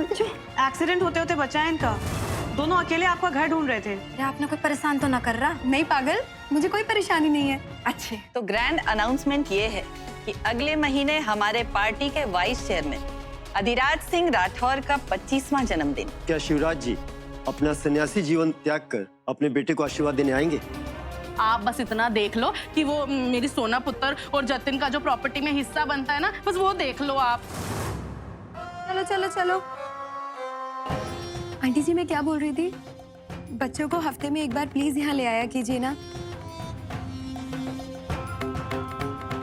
Accident होते होते बचा है इनका। दोनों अकेले आपका घर ढूंढ रहे थे। अरे आपने कोई परेशान तो ना कर रहा? नहीं पागल, मुझे कोई परेशानी नहीं है। अच्छे तो ग्रैंड अनाउंसमेंट ये है कि अगले महीने हमारे पार्टी के वाइस चेयरमैन अधिराज सिंह राठौर का 25वां जन्मदिन। क्या शिवराज जी अपना सन्यासी जीवन त्याग कर अपने बेटे को आशीर्वाद देने आएंगे? आप बस इतना देख लो कि वो मेरी सोना पुत्र और जतिन का जो प्रॉपर्टी में हिस्सा बनता है ना, बस वो देख लो आप। चलो चलो चलो। आंटी जी मैं क्या बोल रही थी, बच्चों को हफ्ते में एक बार प्लीज यहाँ ले आया कीजिए ना।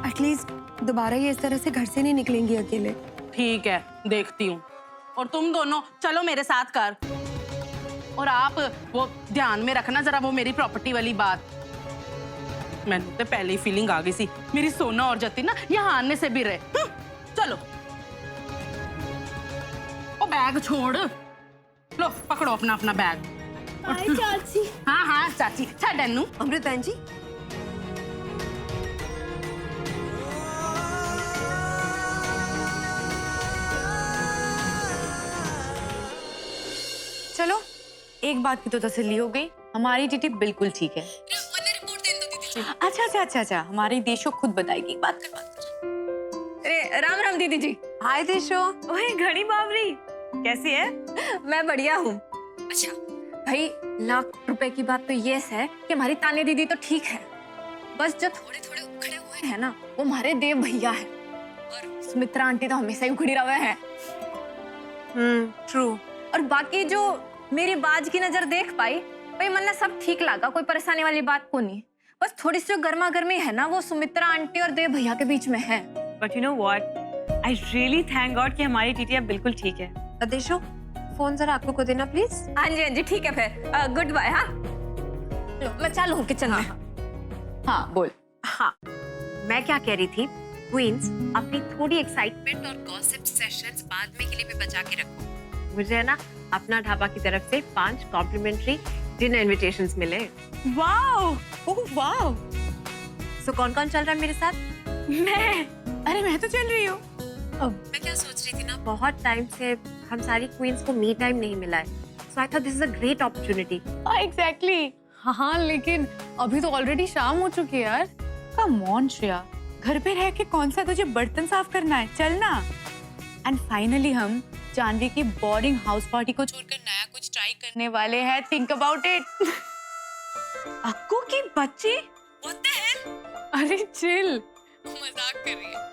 एटलीस्ट दोबारा ये इस तरह से घर से नहीं निकलेंगी अकेले। ठीक है, देखती हूँ। और तुम दोनों चलो मेरे साथ कर। और आप वो ध्यान में रखना जरा वो मेरी प्रॉपर्टी वाली बात। मैंने तो पहले ही फीलिंग आ गई सी मेरी सोना और जतिन ना यहाँ आने से भी रहे। चलो ओ बैग छोड़ लो, पकड़ो अपना अपना बैग। चाची। हाँ हाँ चाची छू। अमृत बहन जी चलो एक बात की तो तसल्ली हो गई, हमारी टीटी बिल्कुल ठीक है। अच्छा, हमारी देशो खुद बताएगी। बात कर। अरे राम राम दीदी जी। हाय देशो। ओए घड़ी बावरी कैसी है? मैं बढ़िया हूँ। अच्छा भाई, लाख रुपए की बात तो ये है कि हमारी ताने दीदी तो ठीक है, बस जो थोड़े थोड़े उखड़े हुए हैं ना वो हमारे देव भैया है, और सुमित्रा आंटी तो हमेशा ही उखड़ी रहे हैं। ट्रू। और बाकी जो मेरी बाज की नजर देख पाई भाई, मन सब ठीक लगा, कोई परेशानी वाली बात को नहीं। बस थोड़ी सी जो गर्मा गर्मी है ना वो सुमित्रा आंटी और देव भैया के बीच में है। But you know what, I really thank God कि हमारी टीटी अब बिल्कुल ठीक है। देशो फोन जरा आपको को देना प्लीज। हाँ जी ठीक है, फिर गुड बाय। हाँ लो मैं चालू हूँ किचन में। हाँ बोल। हाँ, मैं क्या कह रही थी, क्वींस अपनी थोड़ी एक्साइटमेंट और गॉसिप सेशंस बाद में के लिए भी बचा के रखो। मुझे है ना अपना ढाबा की तरफ से 5 कॉम्प्लीमेंट्री डिनर इनविटेशंस मिले। Wow, oh wow. सो कौन कौन चल रहा है मेरे साथ? अरे मैं तो चल रही हूँ। मैं क्या सोच रही थी ना, बहुत टाइम से हम सारी क्वींस को मी टाइम नहीं मिला है, so I thought this is a great opportunity. Exactly. हाँ लेकिन अभी तो ऑलरेडी शाम हो चुकी है यार। कम ऑन श्रेया, घर पे रह के कौन सा तुझे बर्तन साफ करना है, चल ना। एंड फाइनली हम जानवी की बोर्डिंग हाउस पार्टी को छोड़कर नया कुछ ट्राई करने वाले हैं। Think about it. अक्कू की बच्ची? What the hell? अरे चिल, मजाक कर रही है।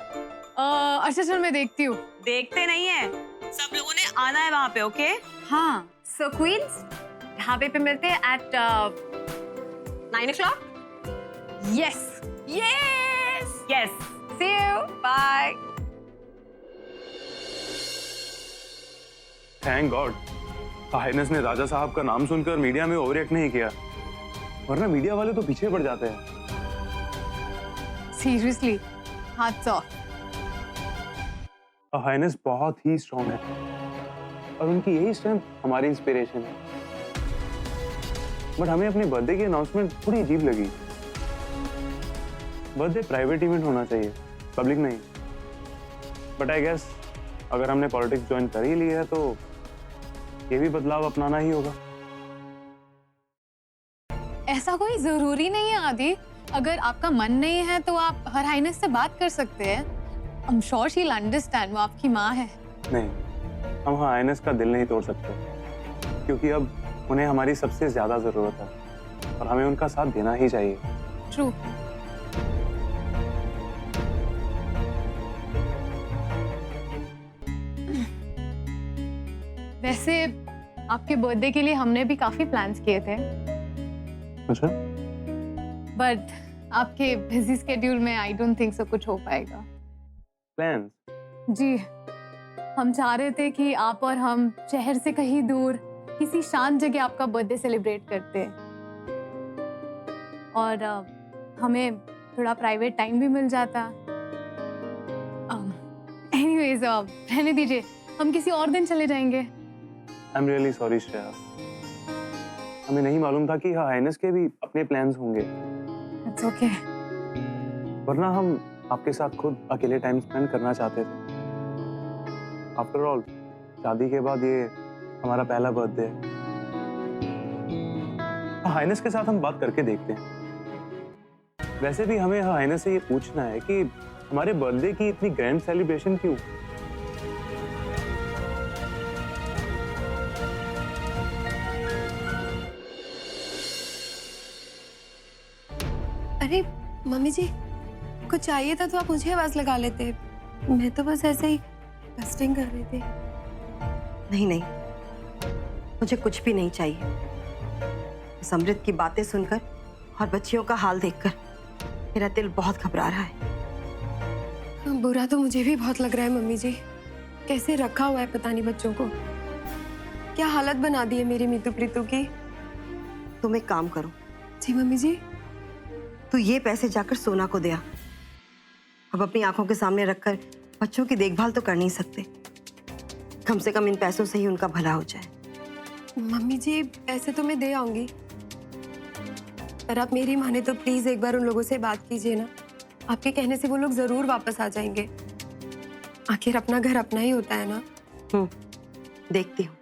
अच्छा चल मैं देखती हूँ। देखते नहीं है, सब लोगों ने आना है वहाँ पे, ओके? हाँ सो क्वींस ढाबे पे मिलते हैं at 9 o'clock। Yes yes yes. See you, bye. Thank god highness ने राजा साहब का नाम सुनकर मीडिया में ओवरएक्ट नहीं किया, वरना मीडिया वाले तो पीछे पड़ जाते हैं। सीरियसली हाथ ऑफ। हाइनेस बहुत ही स्ट्रॉन्ग है और उनकी यही स्ट्रेंथ हमारी इंस्पिरेशन है। बट हमें अपने बर्थडे की अनाउंसमेंट थोड़ी अजीब लगी। बर्थडे प्राइवेट इवेंट होना चाहिए, पब्लिक नहीं। बट आई गेस अगर हमने पॉलिटिक्स ज्वाइन कर ही लिया है तो ये भी बदलाव अपनाना ही होगा। ऐसा कोई जरूरी नहीं है आदि, अगर आपका मन नहीं है तो आप हर हाइनेस से बात कर सकते हैं। I'm sure she'll understand, वो आपकी माँ है। नहीं, हम हाइनेस का दिल नहीं तोड़ सकते क्योंकि अब उन्हें हमारी सबसे ज्यादा जरूरत है और हमें उनका साथ देना ही चाहिए। True। वैसे आपके बर्थडे के लिए हमने भी काफी प्लान्स किए थे। अच्छा? बट आपके बिजी स्केड्यूल में आई डोंट थिंक सो कुछ हो पाएगा। प्लान्स? जी, हम चाह रहे थे कि आप और हम शहर से कहीं दूर किसी शांत जगह आपका बर्थडे सेलिब्रेट करते और हमें थोड़ा प्राइवेट टाइम भी मिल जाता। एनीवेज रहने दीजिए, हम किसी और दिन चले जाएंगे। I'm really sorry श्रेया, हमें नहीं मालूम था कि हाइनेस के भी अपने प्लान्स होंगे। It's okay। वरना हम आपके साथ खुद अकेले टाइम स्पेंड करना चाहते थे। आफ्टर ऑल शादी के बाद ये हमारा पहला बर्थडे है। हाइनेस के साथ हम बात करके देखते हैं। वैसे भी हमें हाइनेस से ये पूछना है कि हमारे बर्थडे की इतनी ग्रैंड सेलिब्रेशन क्यों? अरे मम्मी जी, कुछ चाहिए था तो आप मुझे आवाज लगा लेते। मैं तो बस ऐसे ही टेस्टिंग कर रही थी। नहीं नहीं, मुझे कुछ भी नहीं चाहिए। इस अमृत की बातें सुनकर और बच्चियों का हाल देखकर मेरा दिल बहुत घबरा रहा है। बुरा तो मुझे भी बहुत लग रहा है मम्मी जी। कैसे रखा हुआ है पता नहीं बच्चों को। क्या हालत बना दी है मेरी मीतू प्रीतू की। तुम एक काम करो। जी मम्मी जी। तू ये पैसे जाकर सोना को दिया। अब अपनी आंखों के सामने रखकर बच्चों की देखभाल तो कर नहीं सकते। कम से कम इन पैसों से ही उनका भला हो जाए। मम्मी जी पैसे तो मैं दे आऊंगी, पर आप मेरी माने तो प्लीज एक बार उन लोगों से बात कीजिए ना। आपके कहने से वो लोग जरूर वापस आ जाएंगे। आखिर अपना घर अपना ही होता है ना। देखती हूँ।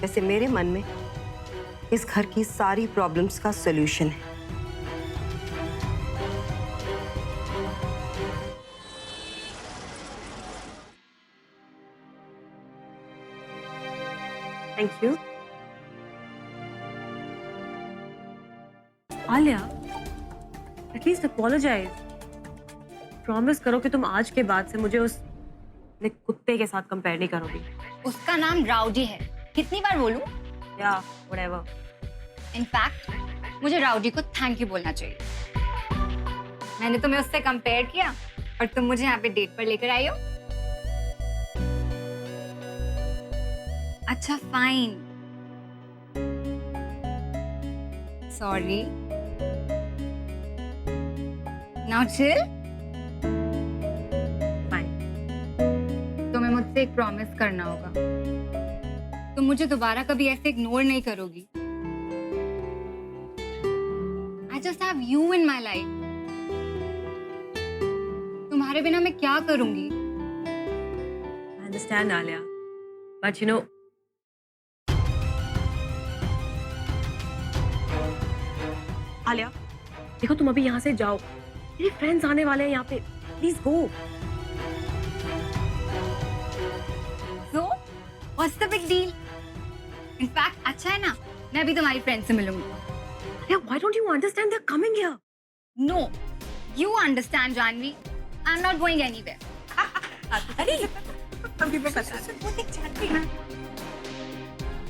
वैसे मेरे मन में इस घर की सारी प्रॉब्लम्स का सॉल्यूशन है। Thank you. Alia, at least apologise. Promise करो कि तुम आज के बाद से मुझे उस कुत्ते के साथ कंपेयर नहीं करोगी। उसका नाम राउडी है, कितनी बार बोलूं? या व्हाटएवर। इनफैक्ट मुझे राउडी को थैंक यू बोलना चाहिए। मैंने तुम्हें उससे कंपेयर किया और तुम मुझे यहाँ पे डेट पर लेकर आई हो। अच्छा fine, sorry. Now chill. Fine. तुम्हें मुझसे एक प्रॉमिस करना होगा। तुम मुझे दोबारा कभी ऐसे इग्नोर नहीं करोगी। I just have you in my life. तुम्हारे बिना मैं क्या करूंगी? I understand, Alia. But you know, Alia, देखो तुम अभी यहाँ से जाओ। मेरे फ्रेंड्स आने वाले हैं यहाँ पे। Please go. So, what's the big deal? In fact, अच्छा है ना, मैं अभी तुम्हारी फ्रेंड से मिलूंगी। Yeah, why don't you understand? They're coming here. No, you understand, Janvi. I'm not going anywhere.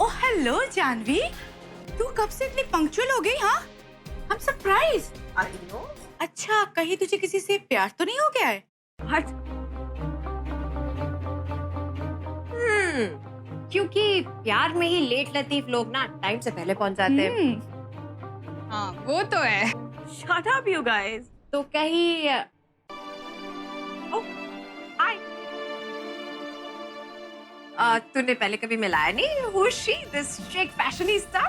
Oh hello Janvi, तू कब से इतनी पंक्चुअल हो गई? हाँ, I'm surprised. अच्छा, कहीं तुझे किसी से प्यार तो नहीं हो गया है? What? क्योंकि प्यार में ही लेट लतीफ लोग ना टाइम से पहले पहुंच जाते हैं। हाँ, वो तो है। Shut up, you guys. तो कहीं तूने पहले कभी मिलाया नहीं? Who is she? This chic fashionista?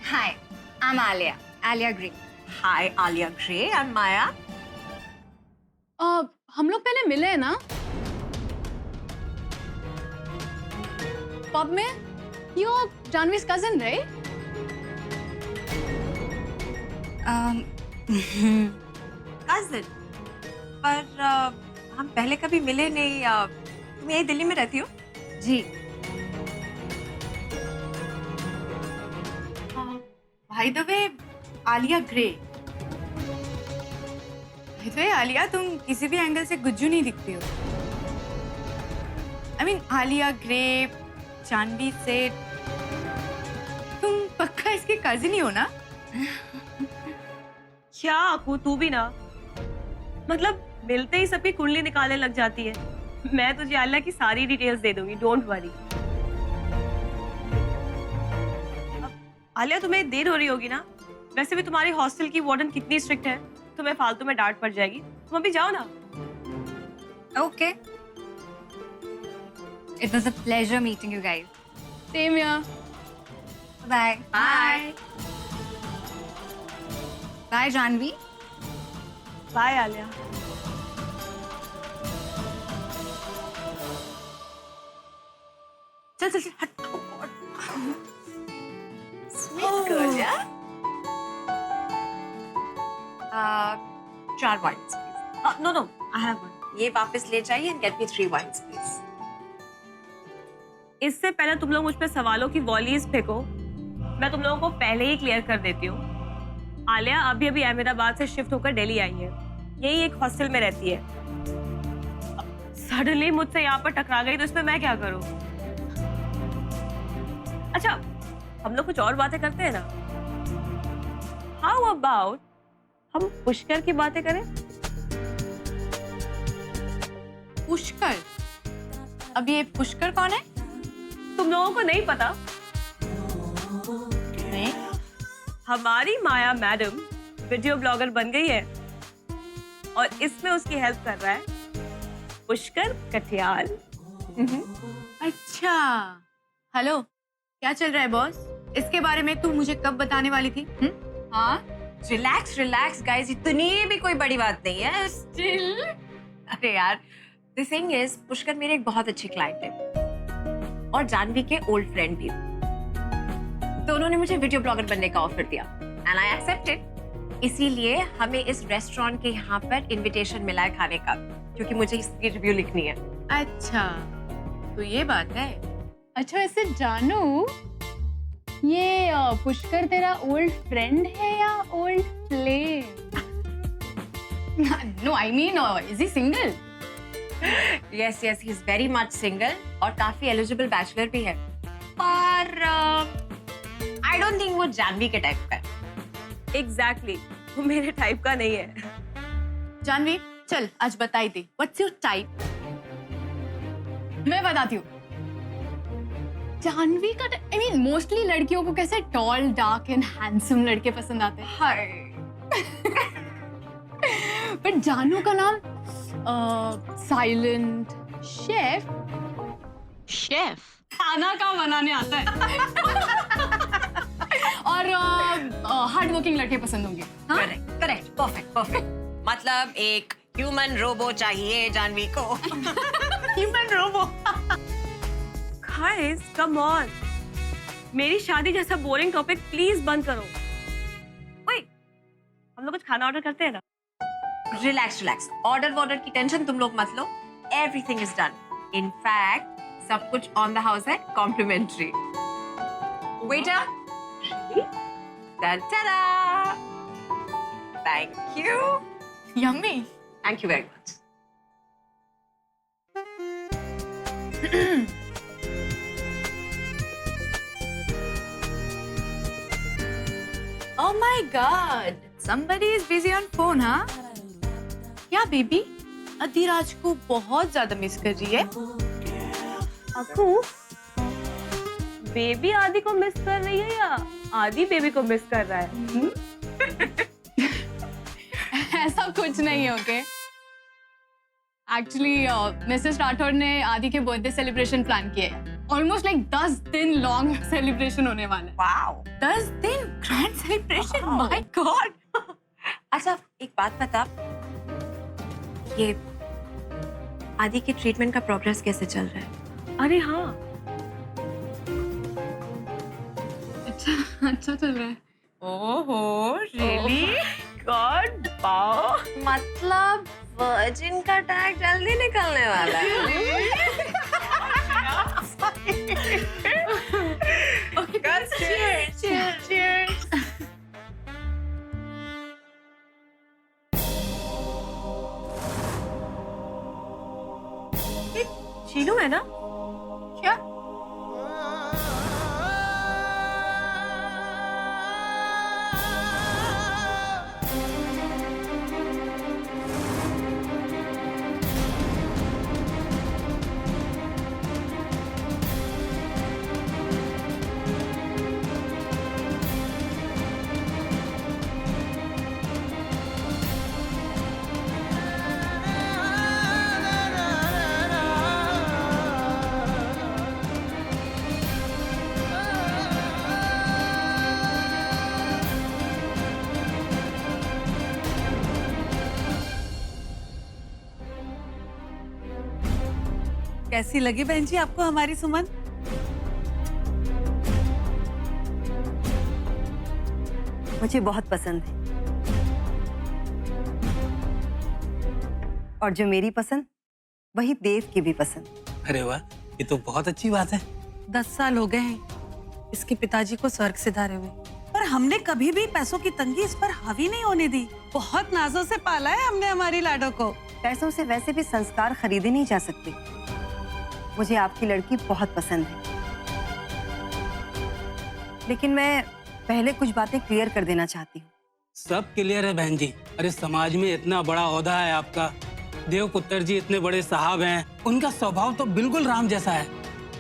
Hi, I'm Alia. Alia Grey. Hi, Alia Grey. I'm Maya. हम लोग पहले मिले हैं ना? पब में? You're Janvi's cousin, right? Cousin. पर हम पहले कभी मिले नहीं। तुम यही दिल्ली में रहती हो? जी। By the way, Alia grey. By the way, Alia, तुम किसी भी एंगल से गुज्जू नहीं दिखती हो। I mean, Alia grey, Janvi Seth, तुम पक्का इसकी कजिन ही हो ना? क्या अकू, तू भी ना, मतलब मिलते ही सबकी कुंडली निकालने लग जाती है। मैं तुझे आलिया की सारी डिटेल्स दे दूंगी, डोंट वरी। आलिया, तुम्हें देर हो रही होगी ना? वैसे भी तुम्हारी हॉस्टल की वार्डन कितनी स्ट्रिक्ट है, तुम्हें फालतू में डांट पड़ जाएगी। तुम अभी जाओ ना। Okay. It was a pleasure meeting you guys. Same here. Bye. Bye. Bye, Janvi. Bye Alia. चल चल चल हट। Sweet girl, yeah? 4 wines, please. No, I have one. ये वापस ले जाइए and get me 3 wines, please. इससे पहले तुम लोग मुझ पे सवालों की वॉलीज फेंको, मैं तुम लोगों को पहले ही क्लियर कर देती हूँ। आलिया अभी अभी अहमदाबाद से शिफ्ट होकर दिल्ली आई है, यही एक हॉस्टल में रहती है। सडनली मुझसे यहाँ पर टकरा गई तो इसमें मैं क्या करूँ? अच्छा, हम लोग कुछ और बातें करते हैं ना? हाउ अबाउट हम पुष्कर की बातें करें? पुष्कर? अब ये पुष्कर कौन है? तुम लोगों को नहीं पता? नहीं। हमारी माया मैडम वीडियो ब्लॉगर बन गई है और इसमें उसकी हेल्प कर रहा है पुष्कर कटियाल। अच्छा, हेलो, क्या चल रहा है बॉस? इसके बारे में तू मुझे कब बताने वाली थी? हाँ, रिलैक्स गाइस, इतनी भी कोई बड़ी बात नहीं है। स्टिल। अरे यार, द थिंग इज पुष्कर मेरे एक बहुत अच्छे क्लाइंट है और जानवी के ओल्ड फ्रेंड भी। दोनों ने मुझे वीडियो ब्लॉगर बनने का ऑफर दिया एंड आई एक्सेप्टेड। इसीलिए हमें इस रेस्टोरेंट के यहाँ पर इनविटेशन मिला है खाने का, क्योंकि मुझे इसकी रिव्यू लिखनी है। अच्छा, तो ये बात है। अच्छा, वैसे जानू, ये पुष्कर तेरा ओल्ड फ्रेंड है या old flame? No, I mean is he single? Yes, he is very much single और काफी एलिजिबल बैचलर भी है, पर आई डोंट थिंक वो जानवी के टाइप का है। एग्जैक्टली, वो मेरे टाइप का नहीं है। जानवी, चल आज बताई दे, व्हाट्स योर टाइप? मैं बताती हूँ। जानवी का, आई मीन मोस्टली लड़कियों को कैसे टॉल, डार्क एंड हैंडसम लड़के पसंद आते हैं। हाय। पर जानू का नाम साइलेंट शेफ खाना का बनाने आता है। और हार्ड वर्किंग लड़के पसंद होंगे। Correct, perfect. मतलब एक ह्यूमन रोबो चाहिए जानवी को। Human robo. Guys, come on, मेरी शादी जैसा बोरिंग टॉपिक प्लीज बंद करो। ओए, हम लोग कुछ खाना ऑर्डर करते हैं ना? रिलैक्स, ऑर्डर की टेंशन तुम लोग मत लो, everything is done. In fact सब कुछ ऑन द हाउस है, complimentary. Waiter, thank you. Yummy. Thank you very much. Oh my God! Somebody is busy on phone, हाँ? क्या बेबी? अधिराज को बहुत ज्यादा मिस कर रही है। अकू, बेबी आदि को मिस कर रही है या आदि बेबी को मिस कर रहा है? ऐसा कुछ नहीं है, ओके? एक्चुअली मिसेस राठौर ने आदि के बर्थडे सेलिब्रेशन प्लान किया है। ऑलमोस्ट लाइक 10 दिन लॉन्ग सेलिब्रेशन होने वाला है। वाओ, 10 दिन ग्रैंड सेलिब्रेशन, माय गॉड। अच्छा, एक बात बता, ये आदि के ट्रीटमेंट का प्रोग्रेस कैसे चल रहा है? अरे हाँ, अच्छा चल रहा है। ओहो, रियली? God, wow. मतलब वर्जिन का टैग जल्दी निकलने वाला है। Cheers. शीनू है ना? क्या? कैसी लगी बहन जी आपको हमारी सुमन? मुझे बहुत पसंद है। और जो मेरी पसंद, वही देव की भी पसंद। अरे वाह, ये तो बहुत अच्छी बात है। 10 साल हो गए हैं इसके पिताजी को स्वर्ग सिधारे हुए, पर हमने कभी भी पैसों की तंगी इस पर हावी नहीं होने दी। बहुत नाजों से पाला है हमने हमारी लाडो को। पैसों से वैसे भी संस्कार खरीदे नहीं जा सकते। मुझे आपकी लड़की बहुत पसंद है, लेकिन मैं पहले कुछ बातें क्लियर कर देना चाहती हूँ। सब क्लियर है बहन जी। अरे समाज में इतना बड़ा ओहदा है आपका, देवपुत्र जी इतने बड़े साहब हैं, उनका स्वभाव तो बिल्कुल राम जैसा है।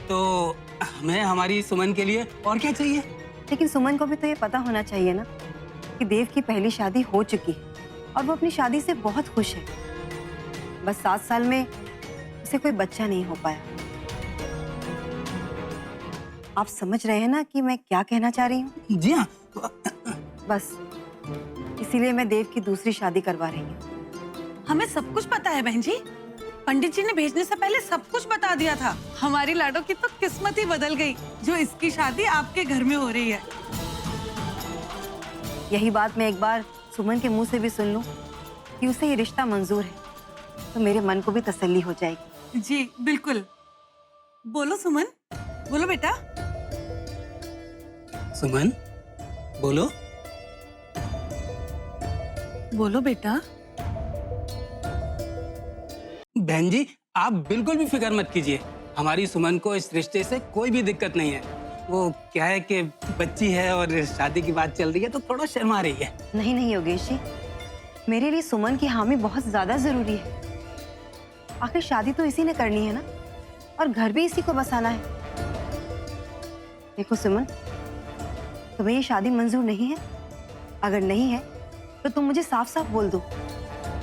तो हमें हमारी सुमन के लिए और क्या चाहिए? लेकिन सुमन को भी तो ये पता होना चाहिए ना कि देव की पहली शादी हो चुकी है और वो अपनी शादी से बहुत खुश है। बस 7 साल में उसे कोई बच्चा नहीं हो पाया। आप समझ रहे हैं ना कि मैं क्या कहना चाह रही हूँ? जी हाँ। बस इसीलिए मैं देव की दूसरी शादी करवा रही हूँ। हमें सब कुछ पता है बहन जी, पंडित जी ने भेजने से पहले सब कुछ बता दिया था। हमारी लाडो की तो किस्मत ही बदल गई जो इसकी शादी आपके घर में हो रही है। यही बात मैं एक बार सुमन के मुंह से भी सुन लूं कि उसे ये रिश्ता मंजूर है, तो मेरे मन को भी तसल्ली हो जाएगी। जी बिल्कुल। बोलो सुमन, बोलो बेटा। सुमन बोलो। बोलो बेटा। बहन जी आप बिल्कुल भी फिक्र मत कीजिए, हमारी सुमन को इस रिश्ते से कोई भी दिक्कत नहीं है। वो क्या है कि बच्ची है और शादी की बात चल रही है तो थोड़ा शर्मा रही है। नहीं नहीं योगेश जी, मेरे लिए सुमन की हामी बहुत ज्यादा जरूरी है। आखिर शादी तो इसी ने करनी है ना, और घर भी इसी को बसाना है। देखो सुमन, तुम्हें ये शादी मंजूर नहीं है? अगर नहीं है तो तुम मुझे साफ साफ बोल दो,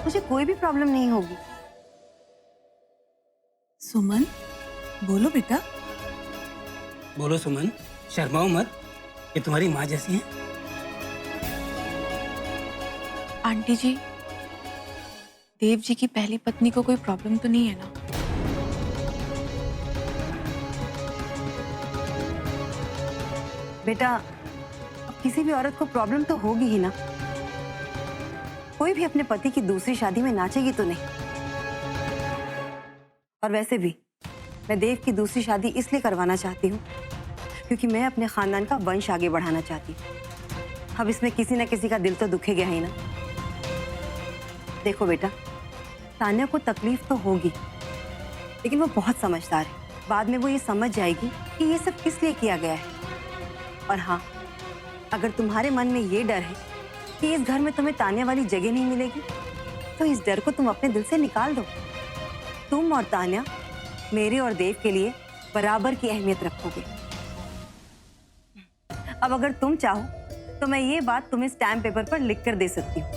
मुझे कोई भी प्रॉब्लम नहीं होगी। सुमन बोलो बेटा। बोलो सुमन, शर्माओ मत, ये तुम्हारी माँ जैसी है। आंटी जी, देव जी की पहली पत्नी को कोई प्रॉब्लम तो नहीं है ना? बेटा, अब किसी भी औरत को प्रॉब्लम तो होगी ही ना। कोई भी अपने पति की दूसरी शादी में नाचेगी तो नहीं। और वैसे भी मैं देव की दूसरी शादी इसलिए करवाना चाहती हूँ क्योंकि मैं अपने खानदान का वंश आगे बढ़ाना चाहती हूँ। अब इसमें किसी न किसी का दिल तो दुखेगा ही ना। देखो बेटा, तान्या को तकलीफ तो होगी, लेकिन वो बहुत समझदार है। बाद में वो ये समझ जाएगी कि ये सब किस लिए किया गया है। और हाँ, अगर तुम्हारे मन में ये डर है कि इस घर में तुम्हें तान्या वाली जगह नहीं मिलेगी, तो इस डर को तुम अपने दिल से निकाल दो। तुम और तान्या मेरे और देव के लिए बराबर की अहमियत रखोगे। अब अगर तुम चाहो तो मैं ये बात तुम्हें स्टैम्प पेपर पर लिख कर दे सकती हूँ।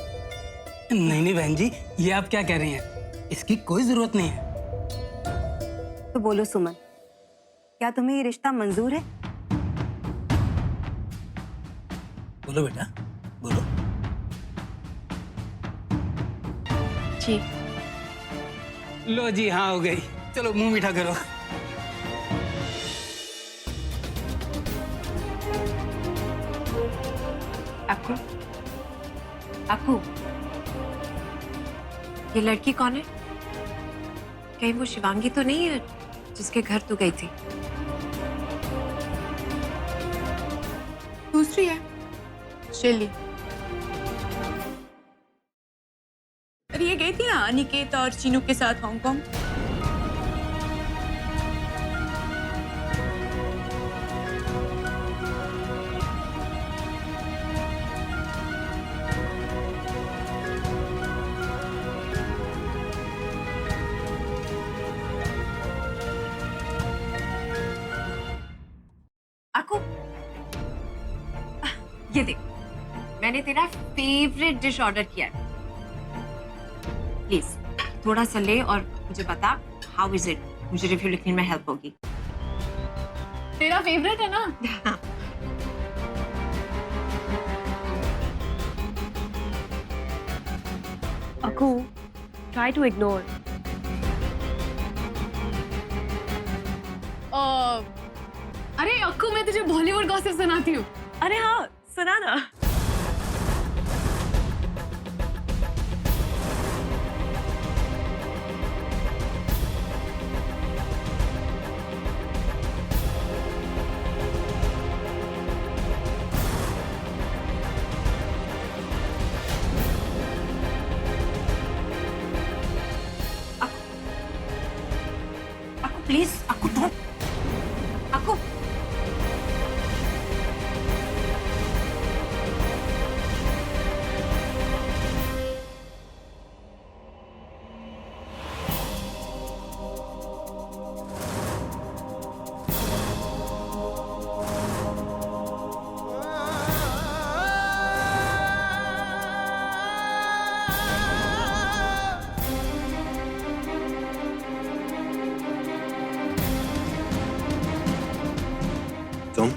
नहीं नहीं बहन जी, ये आप क्या कह रही हैं? इसकी कोई जरूरत नहीं है। तो बोलो सुमन, क्या तुम्हें ये रिश्ता मंजूर है? बोलो बेटा, बोलो। जी। लो जी, हाँ हो गई। चलो मुंह मीठा करो। अक्कू, अक्कू, ये लड़की कौन है? कहीं वो शिवांगी तो नहीं है जिसके घर तू गई थी? दूसरी है, शेली। अरे ये गई थी ना अनिकेत और चीनू के साथ हांगकांग। अक्कू, ये देख, मैंने तेरा फेवरेट डिश ऑर्डर किया है। प्लीज थोड़ा सा ले और मुझे बता हाउ इज इट। मुझे रिव्यू लिखने में हेल्प होगी। तेरा फेवरेट है ना? Akku, try to ignore. अरे अक्कू, मैं तुझे बॉलीवुड गॉसिप सुनाती हूँ। अरे हाँ, सुना ना। प्लीज अक्कू ढूंढ। अक्कू तुम